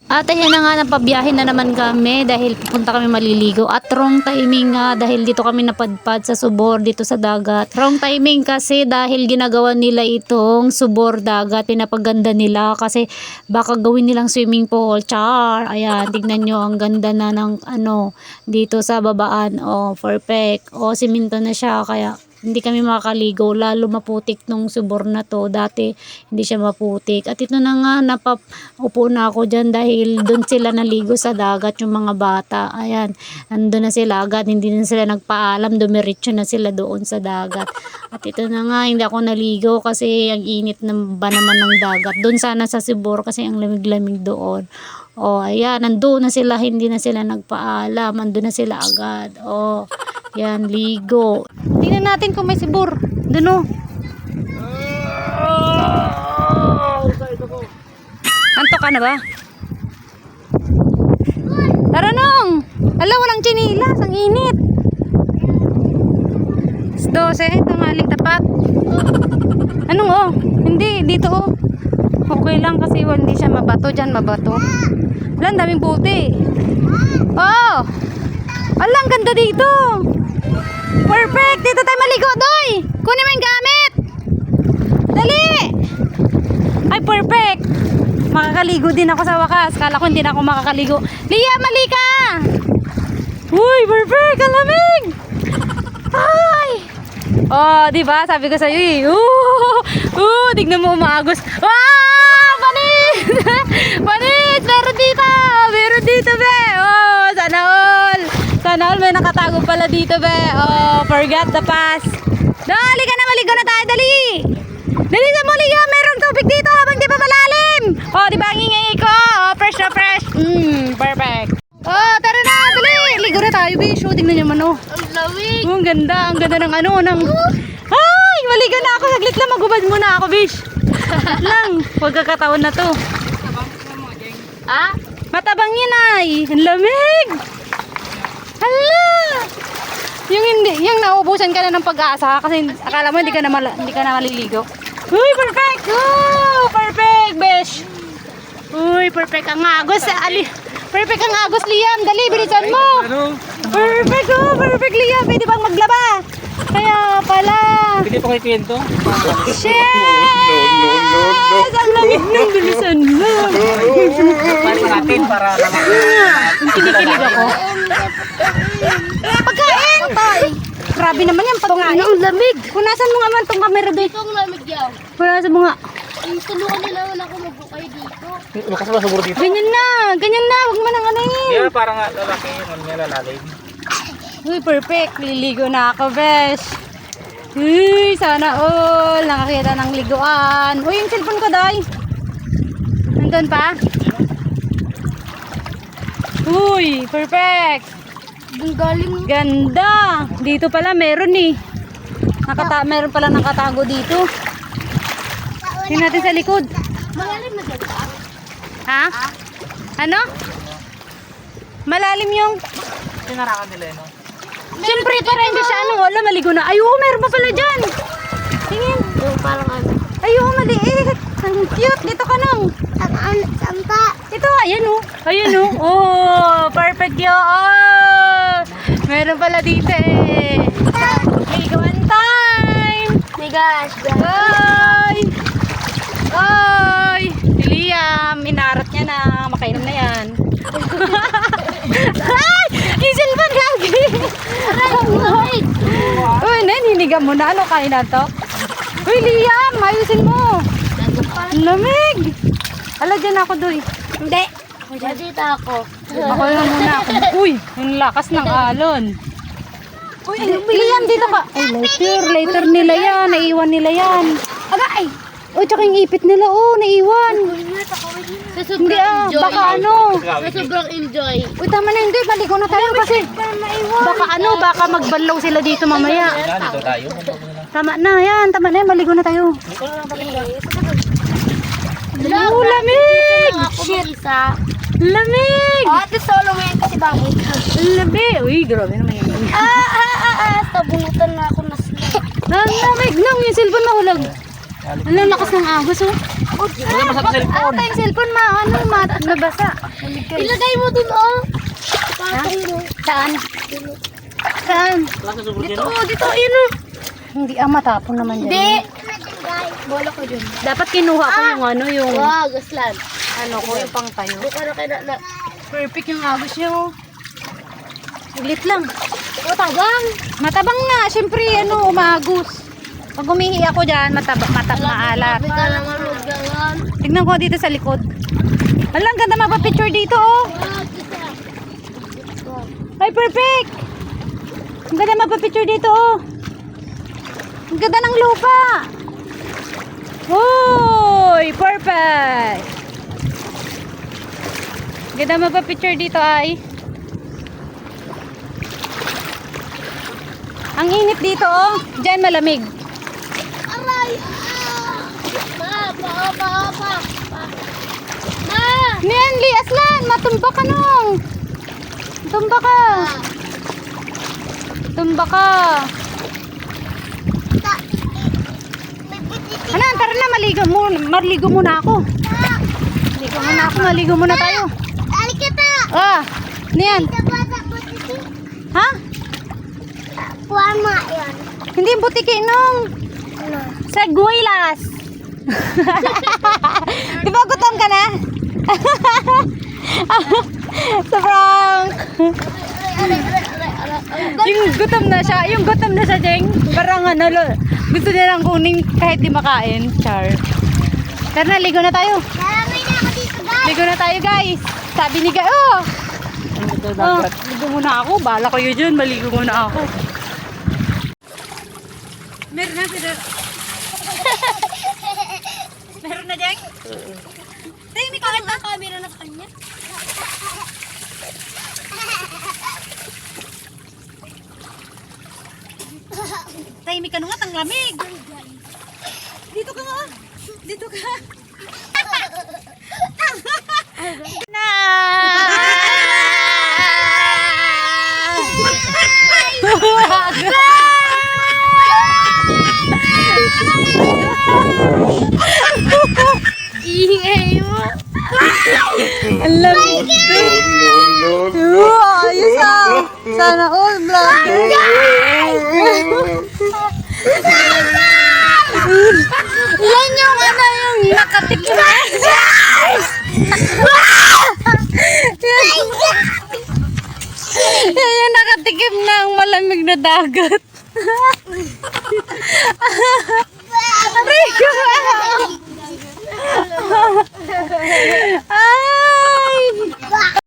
At ayan na nga, napabiyahin na naman kami dahil pupunta kami maliligo. At wrong timing nga dahil dito kami napadpad sa subor dito sa dagat. Wrong timing kasi dahil ginagawa nila itong subor dagat. Pinapaganda nila kasi baka gawin nilang swimming pool. Char! Ayan, tignan nyo ang ganda na ng dito sa babaan. Oh, perfect. Oh, siminto na siya kaya hindi kami makakaligo, lalo maputik nung subor na to. Dati hindi siya maputik. At ito na nga, napaupo na ako dyan dahil doon sila naligo sa dagat, yung mga bata. Ayan, nandun na sila agad, hindi na sila nagpaalam, dumiretso na sila doon sa dagat. At ito na nga, hindi ako naligo kasi ang init na ba naman ng dagat. Doon sana sa subor kasi ang lamig-lamig doon. Oh, ayan, nandun na sila, hindi na sila nagpaalam, nandun na sila agad. Oh, yan, ligo. Tingnan natin kung may sibor. Doon o. Antok ka na ba? Tara nong! Ala, walang chinilas. Ang init. 12, tangaling tapat. Anong oh? Hindi, dito oh. Okay lang kasi hindi siya mabato. Diyan mabato. Wala, ang daming puti. Oh! Ala, ang ganda dito. Perfect! Dito tayo maligo, Doy! Kunin mo yung gamit! Dali! Ay, perfect! Makakaligo din ako sa wakas. Kala ko hindi na ako makakaligo. Lia, mali ka! Uy, perfect! Ang lamig! Ay! Oh, diba? Sabi ko sa'yo eh. Tignan mo umaagos. Panis! Panis! Meron dito! Meron dito, be! Oh, sana all! Sana all, may nakatago pala dito, be. Oh, forgot the pass. Dali ka na, maligo na tayo, dali! Dali sa muli ka, merong tubig dito habang di pa malalim! Oh, di ba ang ingay ko? Oh, fresh na fresh! Perfect! Oh, tara na, dali! Ligo na tayo, be. So, tingnan nyo man, oh. Ang lawig. Oh, ang ganda ng ng... Ay, maligo na ako. Saglit lang, magubad muna ako, bish. Saglit lang, pagkakataon na to. Ah? Matabang yun ay. Ang lamig. Hala. Yung nauubusan ka na ng pag-asa kasi akala mo hindi ka na maliligo. Uy, perfect. Oh, perfect, bish. Uy, perfect ang agos. Perfect ang agos, Liam. Dali, bilisan mo. Perfect, oh, perfect, Liam. Pwede bang maglaba? Kaya pala. Pwede pa kayo kwento? Shit! Ang lamig ng bilisan mo. Para sa atin, para naman. Kinikilig ako. Pagkain! Grabe naman yan pagkain. Ang lamig. Punasan mo nga man itong camera doon. Ito ang lamig yan. Punasan mo nga. Tulungan nila naman ako magbukay dito. Lakas ba siguro dito? Ganyan na. Huwag mo nang anayin. Yeah, parang lalaki. Ano niya lalalim. Uy, perfect. Liligo na ako, besh. Uy, sana all. Nakakita ng liguan. Uy, yung cellphone ko, Day. Nandun pa? Uy, perfect. Ang galing. Ganda. Dito pala meron eh. Meron pala nakatago dito. Tingnan natin sa likod. Malalim na dyan. Ha? Ano? Malalim yung... Sinarakan nila no? Siyempre para hindi siya wala maligo na. Ay, meron pa pala dyan. Tingin. Yung parang ano. Ay, maliit. Ang cute. Dito ka nang. Saan pa? Ito, ayan oh. Ayan oh. Oh, perfect yun. Oh, meron pala dito eh. Liguan time. Hey guys. Ay! Ay! Si Liam, inarot niya na. Makainom na yan. Ay! Yung cellphone gagi! Uy, naniniga mo na. Ano kain na to? Uy, Liam! Ayusin mo! Lamig! Ala, dyan ako, Doy. Hindi. Dito ako. Ako lang muna. Uy, yung lakas ng alon. Uy, Liam, dito ka. Ay, later nila yan. Naiwan nila yan. Agay! O, tsaka yung ipit nila, naiwan. Sa Hindi sobrang enjoy. baka Sa sobrang enjoy. Uy, tama na hindi, maligo na tayo kasi. Baka magbanlaw sila dito mamaya. Dito tayo. Tama na yan, maligo na tayo. Oh, lamig! Ako mag-isa. Lamig! Ate solo mo yan kasi bakit? Lamig! Uy, grabe naman yun. Tabunutan na ako na sila. Lamig lang, yung cellphone mahulag. Ang lakas ng agos, oh. Wala basa sa cellphone. Tayong cellphone mabasa. Ilagay mo dun, oh. Patong mo. Saan? Saan? Wala sa suburo Dito, dyan. oh, dito, yun, oh. Hindi, matapon naman dyan. Hindi. Bola ko dyan. Dapat kinuha ko yung Wow, gaslan. yung pang tayo. Buka na kayo na. Perfect yung agos niya, oh. Ulit lang. O, tabang. Matabang na, syempre, umagos. Pag umihi ako dyan, maalat. Grabe ka naman, huwag gawan. Tignan ko dito sa likod. Alang, ganda mapapicture dito, oh. Ay, perfect! Ang ganda mapapicture dito, oh. Ang ganda ng lupa. Uy, perfect! Ang ganda mapapicture dito, ay. Ang init dito, oh. Diyan malamig. Aray! Pa. Ma! Nenli, aslan, matumba ka nung. Tumba ka. Tumba ka. Ano, tara na, maligo muna ako. Maligo muna tayo. Dali kita! Ah, niyan. Ha? Kuwama yan. Hindi butiki nung. Ano? Sa Guaylas. Di ba gutom ka na? Sa prank. Yung gutom na siya, Jeng. Parang gusto niya lang kunin kahit di makain. Char. Tara na, ligo na tayo. Malamay na ako dito, guys. Ligo na tayo, guys. Sabi ni Guy, ligo muna ako. Bala kayo dyan, maligo muna ako. Meron na, meron na, Jeng? Tahimik ka na. Camera na sa kanya. Tahimik ka na nga, tanglamig. Dito ka nga. Dito ka. Na! Ingay mo. Ang lamig. Ayos ah. Sana all vlog. Yan yung yung nakatikip na. Yan yung nakatikim ng malamig na dagat. Aray ko. Ah!